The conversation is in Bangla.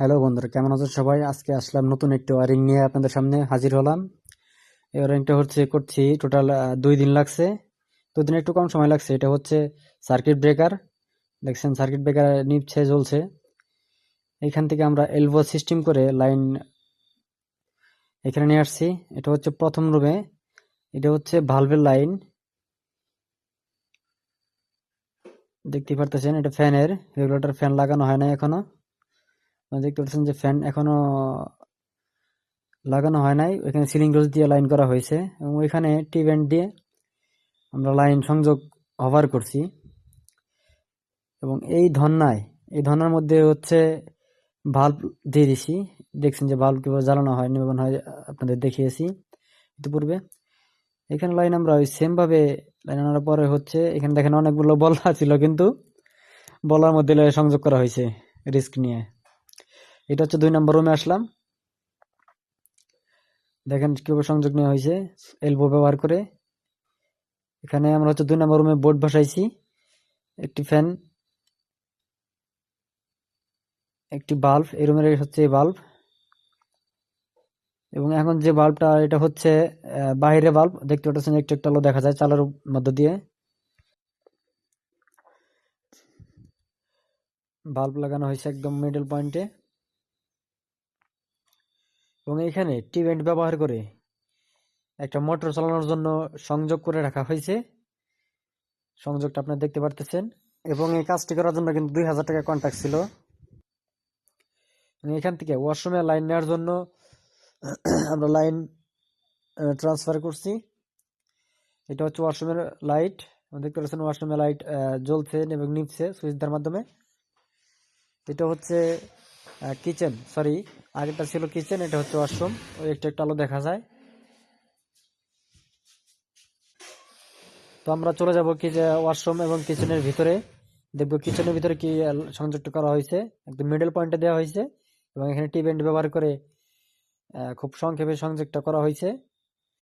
হ্যালো বন্ধুরা, কেমন আছো সবাই? আজকে আসলাম নতুন একটি ওয়ারিং নিয়ে আপনাদের সামনে হাজির হলাম। এই ওয়ারিংটা করছি টোটাল 2 দিন লাগছে। 2 দিন একটু কম সময় লাগছে। এটা হচ্ছে সার্কিট ব্রেকার। দেখছেন সার্কিট ব্রেকার নিচ্ছে, জ্বলছে। এখান থেকে আমরা এলভো সিস্টেম করে লাইন এখানে নিয়ে আসছি। এটা হচ্ছে প্রথম রুমে। এটা হচ্ছে ভালভের লাইন, দেখতে পারতেছেন। এটা ফ্যানের রেগুলেটর, ফ্যান লাগানো হয় না এখনো। দেখতে পাচ্ছেন যে ফ্যান এখনো লাগানো হয় নাই। ওইখানে সিলিং রোজ দিয়ে লাইন করা হয়েছে এবং ওইখানে টি ব্যান্ড দিয়ে আমরা লাইন সংযোগ হভার করছি। এবং এই ধন্যার মধ্যে হচ্ছে ভাল্ব দিয়ে দিছি। দেখছেন যে ভাল্ব কিভাবে জ্বালানো হয় নির্মাণ হয়, আপনাদের দেখিয়েছি ইতিপূর্বে। এখানে লাইন আমরা ওই সেম ভাবে লাইন আনার পরে হচ্ছে এখানে দেখেন অনেকগুলো বলা ছিল, কিন্তু বলার মধ্যে সংযোগ করা হয়েছে রিস্ক নিয়ে। এটা হচ্ছে 2 নম্বর রুমে আসলাম। দেখেন কিভাবে সংযোগ নেওয়া হয়েছে এলবো ব্যবহার করে। এখানে আমরা হচ্ছে 2 নম্বর রুমে বোর্ড বসাইছি, একটি ফ্যান, একটি বাল্ব। এই রুমের হচ্ছে এই বাল্ব। এবং এখন যে বাল্বটা, এটা হচ্ছে বাইরে বাল্ব। দেখতে পাচ্ছেন একটু একটু আলো দেখা যায় চালের মধ্য দিয়ে। বাল্ব লাগানো হয়েছে একদম মিডল পয়েন্টে। এবং এখানে টি ভেন্ট ব্যবহার করে একটা মোটর চালানোর জন্য সংযোগ করে রাখা হয়েছে। সংযোগটা আপনারা দেখতে পারতেছেন। এবং এই কাজটি করার জন্য কিন্তু 2000 টাকা কন্ট্রাক্ট ছিল। এখান থেকে ওয়াশরুমে লাইন নেওয়ার জন্য আমরা লাইন ট্রান্সফার করছি। এটা হচ্ছে ওয়াশরুমের লাইট। দেখতে পাচ্ছেন ওয়াশরুমের লাইট জ্বলছে এবং নিভছে সুইচটার মাধ্যমে। এটা হচ্ছে কিচেন, সরি, আগেরটা ছিল কিচেন, এটা হচ্ছে ওয়াশরুম। ওই একটু একটু আলো দেখা যায়। তো আমরা চলে যাব কি যে ওয়াশরুম এবং কিচেনের ভিতরে, দেখবো কিচেনের ভিতরে কি সংযুক্ত করা হয়েছে। একদম মিডল পয়েন্টে দেওয়া হয়েছে এবং এখানে টি ব্যান্ড ব্যবহার করে খুব সংক্ষেপে সংযোগটা করা হয়েছে।